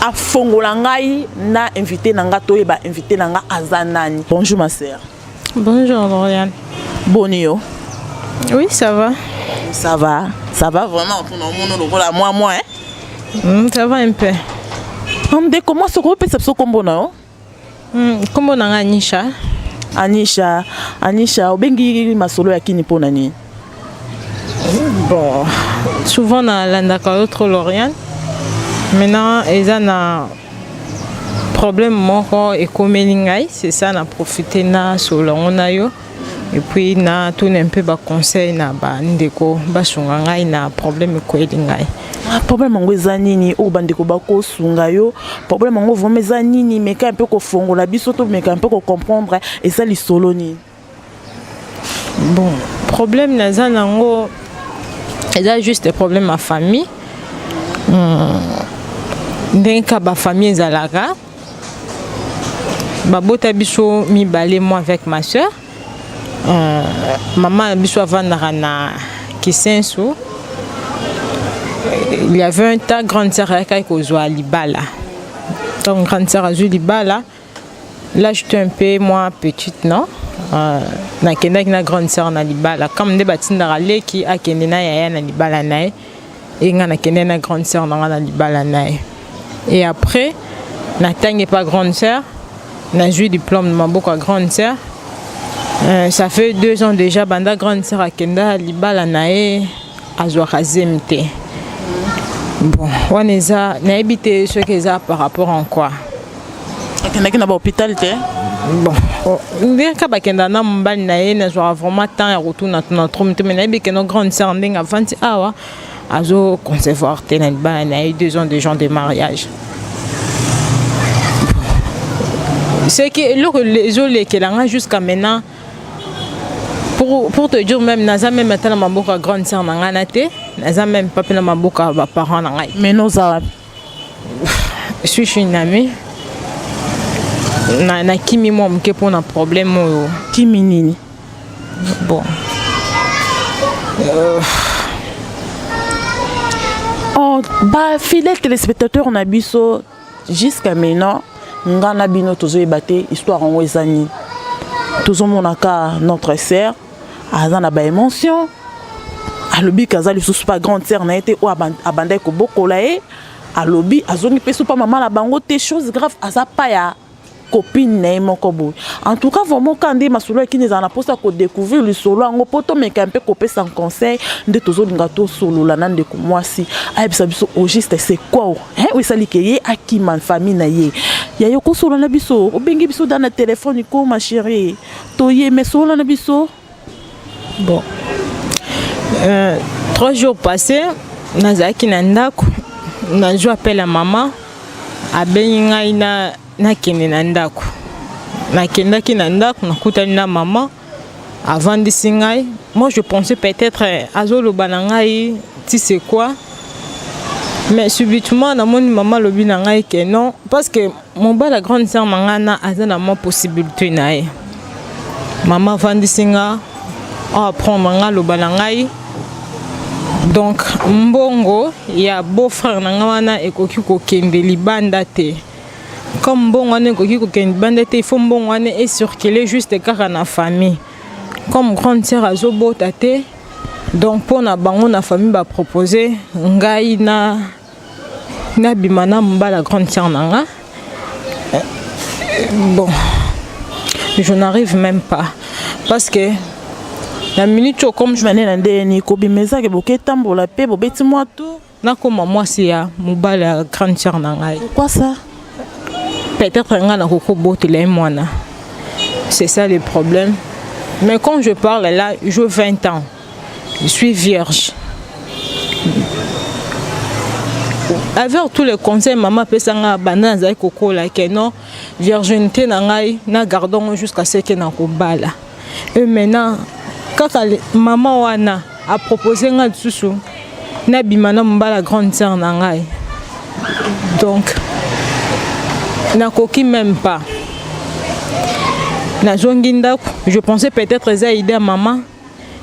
a fongola ngai na invité nanga to ba invité nanga azanani. Bonjour ma sœur. Bonjour Lauriane. Bonio. Oui, ça va. Ça va vraiment pour nous moi hein. Ça va un peu. On dit comment se repère ce combo non? Combo nanga Anisha obengi masolo ya kini pona ni. Bon, souvent na landaka autre Lauriane. Maintenant, ils ont un problème moko ekomeli ngai, c'est ça na profiter na solo onayo. Et puis na tout un peu ba conseil na ba ndeko ba sunga ngai na problème ko elingai. Problème ngo ezanini o bandeko ba ko sunga yo. Problème ngo vraiment ezanini mais ka un peu ko fongola biso to mais ka un peu ko comprendre et ça li solo ni. Bon, problème na zanango eza juste des problèmes à famille. Ndeka ba famille zalaka. Ba bota biso mi balé moi avec ma soeur. Maman biso avandara na Kisenso. Il y avait un tas grande sœur qui kozwa libala. Donc grande sœur a joué libala. Là j'étais un peu moi petite non. Na kenda na grande sœur na libala comme des batindara leki akende na yaya na libala nae. Et na kenda na grande sœur na libala nae. Et après na tangue pas grande sœur. Na joué diplôme de ma beaucoup grande sœur. Ça fait 2 ans déjà, banda grande sœur à Kenda, Libala nae, Azorazemte. Bon, on est à, n'habité ce qu'ils ont par rapport en quoi? Kenda qui n'a pas hôpital, bon, dire que Kenda n'a pas nae, n'a vraiment temps à retourner dans notre route, mais n'habité que nos grandes sœurs n'ont pas fait ah Azo concevoir tenir Libala nae 2 ans de gens de mariage. C'est que les autres qui l'ont jusqu'à maintenant. Pour te dire même, naza même maintenant ma boka grande sœur nanganate, naza même pas pena ma boka ba parents nangai. Mais nos arabes. Je suis une amie. Na kimi moi mke pour un problème kimi nini. Bon. Oh, bah fidèles téléspectateurs on a biso jusqu'à maintenant, ngana bino tozo ebaté histoire en wezani. Tozo monaka notre sœur azana ba émotion alobi kazali sous pas grande sœur na été ou abandai ko bokola e alobi azongi peso pa maman la bango te chose grave aza pa ya copine na moko boy en tout cas vraiment quand ndé masolo qui nous en a posa ko découvrir le solo ngo poto mais un peu copé sans conseil ndé tozo ngato solo la nande ko mwasi ayebisa biso au juste c'est quoi hein oui sali keye akima famille na ye ya yo ko solo na biso obengi biso dans le téléphone ko ma chérie to ye mais solo na biso. Bon, 3 jours passés, nazaki na ndako, na jo appelle à maman, abenga ina na kende na ndako. Na kenda ki na ndako, na kutani na maman, avant de singai. Moi je pensais peut-être azolo banangai, tu sais quoi? Mais subitement, na mon maman lobi nangai que non, parce que mon bas la grande sœur mangana azana ma possibilité nae. Maman vandi singa. On prendre le balangai. Donc mbongo ya beau-frère nanga wana ekoki ko kende libanda te. Comme mbongo wana ekoki ko kende libanda te, il faut mbongo wana est circuler juste kaka na famille. Comme grande sœur azobota te. Donc pour na bango na famille ba proposer ngai na bimana mbala grande sœur nanga. Bon. Je n'arrive même pas parce que la minute comme je venais dans ni kobi meza ke boké tambola pe bobeti moi tout na comme moi c'est ya mobala grande sœur nangai. Pourquoi ça? Peut-être ngana koko botele mwana. C'est ça le problème. Mais quand je parle là, j'ai 20 ans. Je suis vierge. Avec tous les conseils maman pesanga bana za koko la que non virginité nangai na gardons jusqu'à ce que na ko bala. Et maintenant quand maman wana a proposé nga tsusu na bimana mbala grande sœur nangai. Donc na koki même pas. Na zonginda je pensais peut-être ça idée à maman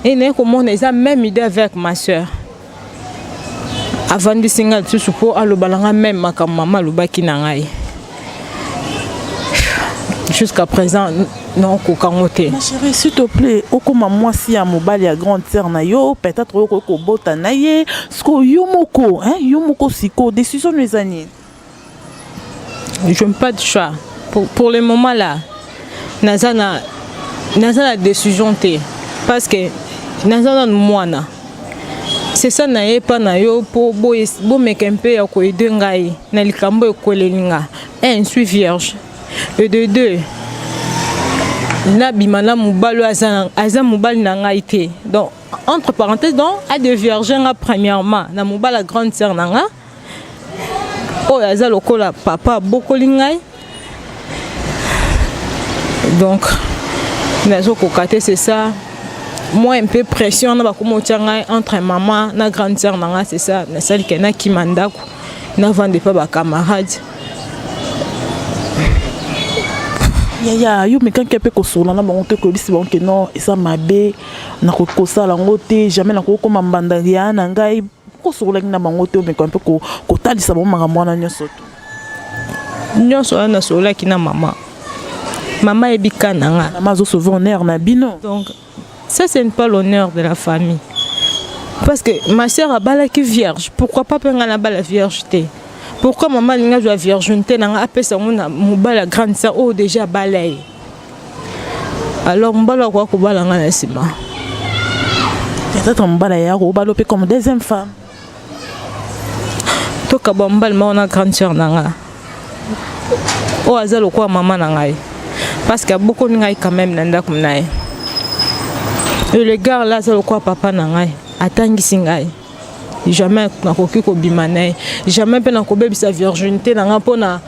et n'est comment on a même idée avec ma sœur. avant de singa tout pour alobalanga même makambo mama lobaki na ngai. Jusqu'à présent non kokangote. Ma chérie, s'il te plaît, okoma mwasi ya mobali ya grande sœur na yo, peut-être ko bota na ye, sko yomoko, hein, yomoko siko décision nezani. Je n'ai pas de choix. Pour le moment là, naza la décision té parce que naza moi na. C'est ça na ye pa na yo pour bo mekempe ya ko aider ngai na likambo ekolelinga. Un, je suis vierge. Et de deux, na bimana mubalo aza mubali na ngai te. Donc entre parenthèses donc a de vierge nga premièrement na mubala grande sœur na nga. Oh aza lokola papa bokoli ngai. Donc nazo kokate c'est ça. Moi un peu pression na bakomo tianga entre maman na grande sœur na nga c'est ça na sali kena kimandako na vende pas ba camarades. Ya yo mekan kepe ko sola na bango te ko bisi bango ke non esa mabe na ko sala ngote jamais na ko koma mbanda ya na ngai ko sola na bango te mekan pe ko talisa bango makambo na nyoso to. Nyoso na sola ki na mama. Maman ebika na nga. Maman zo sauver honneur na bino. Donc ça c'est pas l'honneur de la famille. Parce que ma sœur a balaki vierge, pourquoi pas penga na bala viergeté? Pourquoi maman n'a pas virginité n'a pas ça mon bala grande sœur oh déjà balay. Alors mon bala quoi ko bala ngana sima. Peut-être mon bala ya ko balo pe comme deuxième femme. To ka bombal ma na grande sœur nanga. Oh azalo quoi maman nanga. Parce qu'il y a beaucoup de gens quand même nanda comme nae. Et le gars là azalo quoi papa nanga. Atangi singai. Jamais na koki ko bimane jamais pe na ko bebisa virginité na pona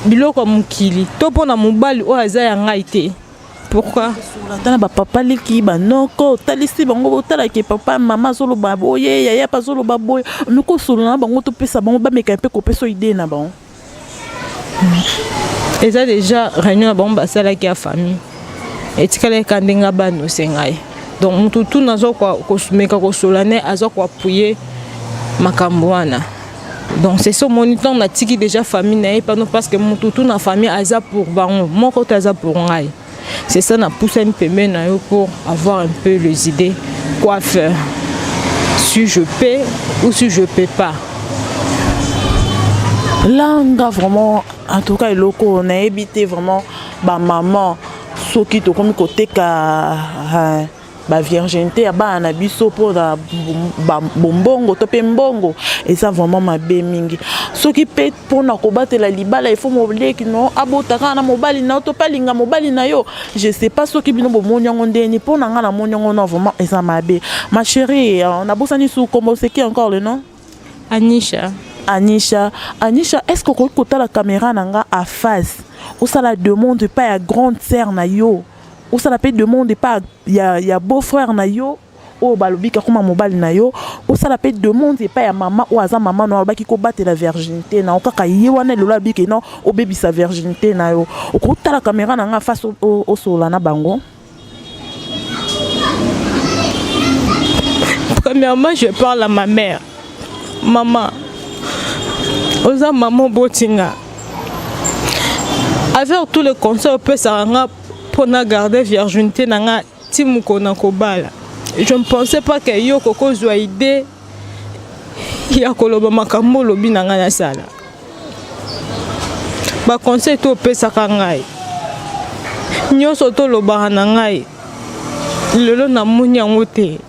biloko mukili to pona mobali o aza ya ngai te. Pourquoi tana ba papa liki ba noko talisi bango tala ke papa mama solo ba boye yaya pa solo ba boye miko solo na bango to pesa bango ba meka pe ko peso idée na bango. Et ça déjà réunion ba ba sala ki a famille et tikale kandenga ba no sengai. Donc tout nazo kwa kosumeka kosolane azo kwa puye makambwana. Donc c'est ce moniteur na tiki déjà famille na pas non parce que tout na famille aza pour bango mon côté aza pour ngai. C'est ça na poussé un peu na yo pour avoir un peu les idées quoi faire. Si je peux ou si je peux pas. Là on a vraiment en tout cas loko on a évité vraiment ba maman soki to comme côté ka ba virginité ya ba na biso po da bombongo to pe mbongo et ça vraiment mabe mingi soki pe po na ko batela libala il faut mobleki no abotaka na mobali na to palinga mobali na yo je sais pas soki bino bo monyango ndeni po na nga na monyango no vraiment et ça mabe ma chérie on a bosani sou comment c'est qui encore le nom Anisha est-ce que ko kota la caméra nanga à face ou ça la demande pas à grande sœur na yo ou ça la peut demander pas ya beau-frère na yo ou balobika comme mobile na yo ou ça la peut demander pas ya maman ou aza maman no baki ko battre la virginité na okaka ye wana lola biki non o baby sa virginité na yo o ko ta la caméra na nga face au sola na bango. Premièrement je parle à ma mère. Maman oza maman botinga avec tous les conseils peut ça pour garder virginité nanga timuko na kobala. Je ne pensais pas que yo koko zwa idée ya koloba makambo lobi nanga na sala. Ba conseil to pesa kangai. Nyoso to loba na ngai. Lelo na munya ngote.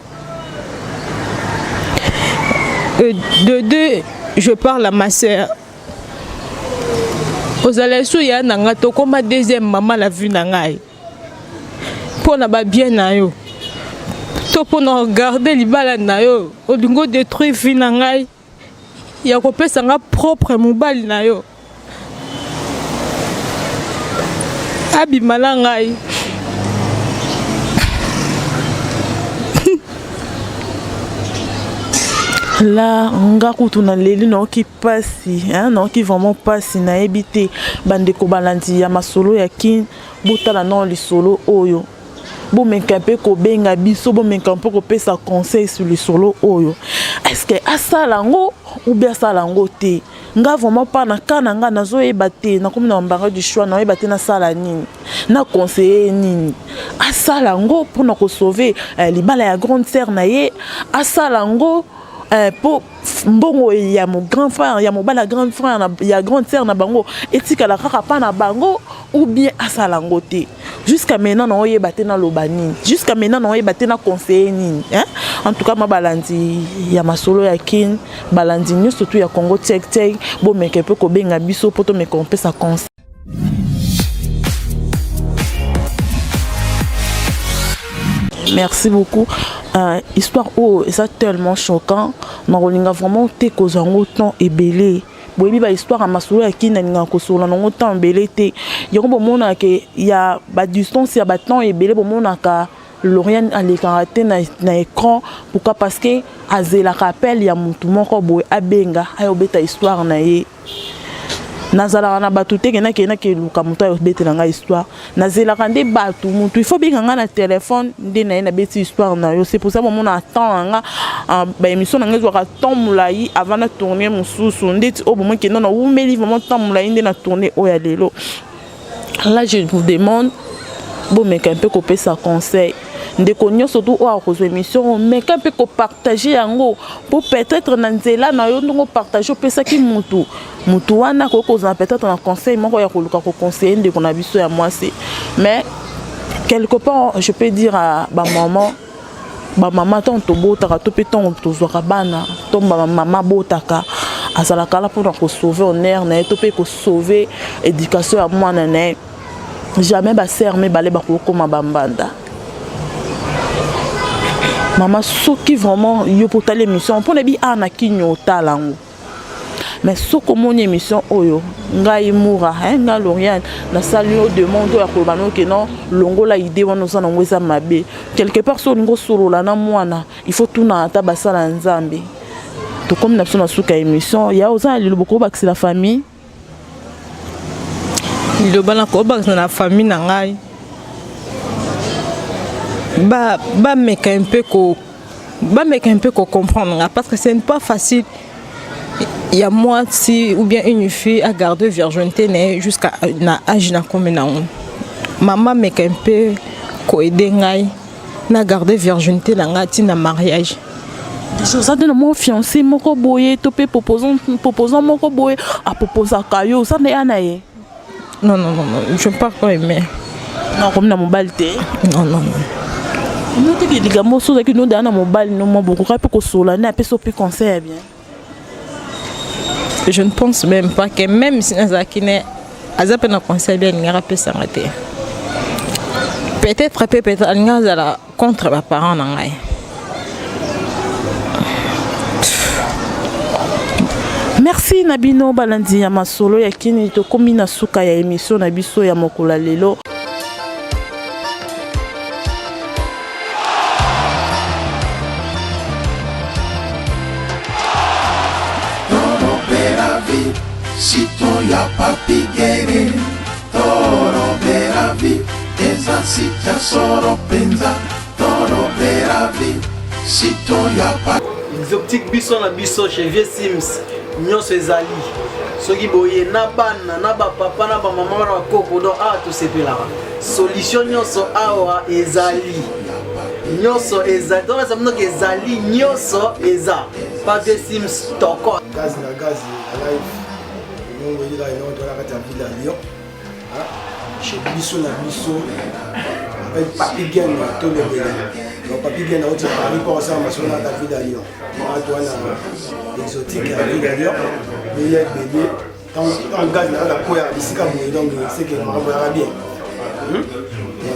De deux, je parle à ma sœur. Aux alessu ya nanga to comme deuxième maman la vue nangai. Pour na ba bien na yo. To pour na regarder libala na yo, o dingo détruire vie nangai. Ya ko pesa nga propre mobali na yo. Abi malangai. Là nga kutuna leli no ki pasi hein non qui vraiment pasi na ebité bande ko balandi ya masolo ya kin botala non li solo oyo bo menkampe ko benga biso bo menkampe ko pesa conseil sur le solo oyo est-ce que asala ngo ou bien asala ngo te nga vraiment pas na kana nga nazo ebate na comme na mbanga du choix na ebate na sala nini na conseiller nini asala ngo pour na ko sauver libala ya grande sœur na ye asala ngo pour mbongo ya mon grand frère ya mon bala grand frère ya grande sœur na bango etika la kaka pa na bango ou bien asala ngo te jusqu'à maintenant na oyebate na lobani jusqu'à maintenant na oyebate na conseiller nini hein en tout cas ma balandi ya masolo ya kin balandi ni surtout ya Congo tek tek bo meke pe ko benga biso poto me ko pesa conseil. Merci beaucoup. Histoire oh et ça tellement choquant. Na rolinga vraiment te kozango temps ebelé. Boyebi ba histoire à masolo ya kin na ninga kosola nango temps ebelé te. Yoko bomona ke ya ba distance ya ba temps ebelé bomona ka Lorian a les karaté na écran pourquoi parce que azela rappel ya mutu moko boy abenga ayobeta histoire na ye nazala na batu te kena ke luka mutu ayobeta na histoire nazela kande batu mutu il faut bien nga na téléphone nde na ye na beti histoire na yo c'est pour ça mon attend nga ba émission na ngezwa ka temps mulai avant na tourner mususu ndeti o bomo ke non na umeli vraiment temps mulai nde na tourner o ya lelo. Là je vous demande bon mais un peu copier sa conseil de connaître surtout aux émissions mais un peu partager yango pour peut-être nanzela na yo ndongo partager pe ça ki mutu wana ko koza peut-être un conseil moko ya koluka ko conseiller de kona biso ya moi c'est mais quelque part je peux dire à ba maman ton to botaka to peton to zoka bana to maman botaka azala kala pour ko sauver honneur na to pe ko sauver éducation à moi na jamais ba sœur mais balé ba ko koma bambanda. Maman soki vraiment yo pour telle émission pour nebi ana kinyo talango mais soko mon émission oyo ngai moura hein nga Lorian na salio demande ya kolbano ke non longo la idée wana za ngweza mabe quelque part so ngo solo la na mwana il faut tout na ta basala nzambe to comme na sona suka émission ya oza le boko ba la famille le bana ko ba na famille na ngai ba mec un peu ko comprendre parce que c'est pas facile. Il y a moi si ou bien une fille à garder virginité jusqu'à na âge na comme na maman mec un peu ko aider ngai na garder virginité na ngati na mariage. Ça donne mon fiancé moko boye to pe proposant moko boye a proposer kayo ça ne anaye. Non, je ne pas pas aimer. Non, comme na mobile té. Non. Nous te dit que moi chose que nous dans mobile nous moi beaucoup pas que sola na peso pe conseil bien. Je ne pense même pas que même si Nazakine azape na conseil bien ngara pe s'arrêter. Peut-être ngazala contre mes parents nangai. Merci Nabino balandi ya masolo ya kini to komi na suka ya émission na biso ya mokola lelo. Sito ya papi gere toro beravi eza sita soro penza toro beravi sito ya papi exotique biso na biso chez Vieux Sims nyonso ezali soki boye na bana na ba papa na ba mama na koko do a to sepelaka solution nyonso awa ezali nyonso ezali donc ça veut dire que ezali nyonso eza pas Vieux Sims toko gaz alive on va dire là on doit la ville à Lyon chez biso na biso avec papi gain to le bébé donc papi gain na autre Paris pour ça ma sona ta ville à Lyon on doit na exotique à ville à Lyon mais il y a bébé en gaz na la koya ici comme donc c'est que on va bien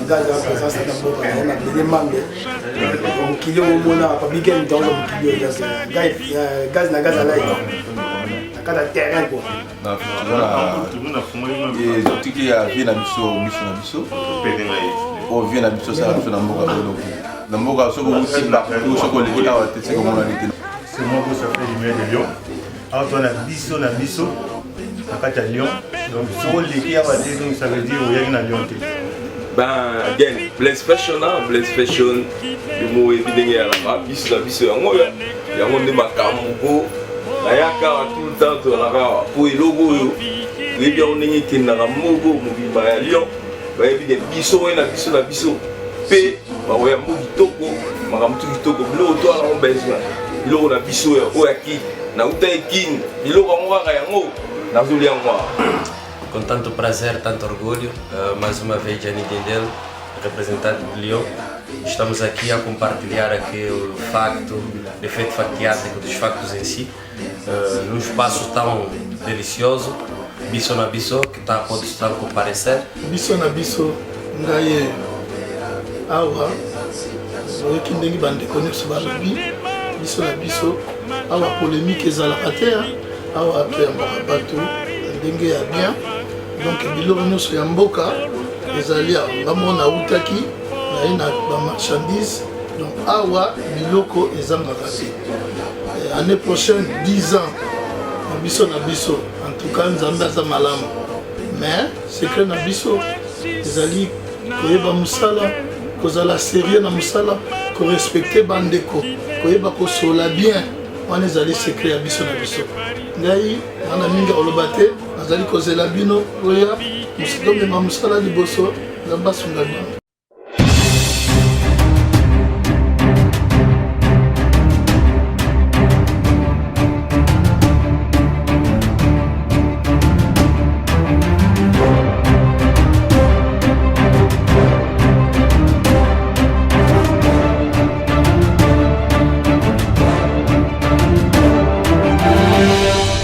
gaz la présence na boka na bébé mangé donc kilo mona papi gain dans le kilo gaz na gaz à live kada terrain quoi na exotique ya vie na biso o vie na biso ça na mboka na mboka soko utila soko lekita wa tete ko mona nite c'est moi qui ça fait lumière de Lyon alors on a biso na kata Lyon donc soko lekita wa tete donc ça veut dire o yaki na Lyon te ben again Blaise Fashion le mot évidemment à la biso yango yango nde makambo nayaka tout le temps tozalaka po eloko oyo toyebi yango ndenge ekendaka moko mobimba ya lion bayebi de biso oyo na biso na biso mpe bakoya mbo kitoko makambo tu kitoko biloko to alango besoin biloko na biso oyo akini nauta ekini biloko yango kaka yango nazolia yango. Com tanto prazer, tanto orgulho, mais uma vez Gianni Dendel, representante de Lyon. Estamos aqui a compartilhar aqui o facto, o efeito factiático dos factos em si, num espaço tão delicioso, Biso na Biso, que está a pode estar comparecer. Biso na Biso, ngai awa, oyoki ndenge bandeko nyonso balobi, Biso na Biso, awa polémique ezalaka te, awa toyambaka bato ndenge ya bien. Donc biloko nyonso ya mboka ezali awa ngambo nautaki naye na bamarchandise, donc awa biloko ezangaka te. Année prochaine 10 ans na Biso na Biso, en tout cas nzambe aza malamu, mais secret na biso ezali koyeba mosala, kozala sérieux na mosala, korespecte bandeko, koyeba kosola bien, wana ezali secret ya Biso na Biso. Ngai wana mingi oloba te, nazali kozela bino oya mositomema mosala liboso nzambe asunga bino.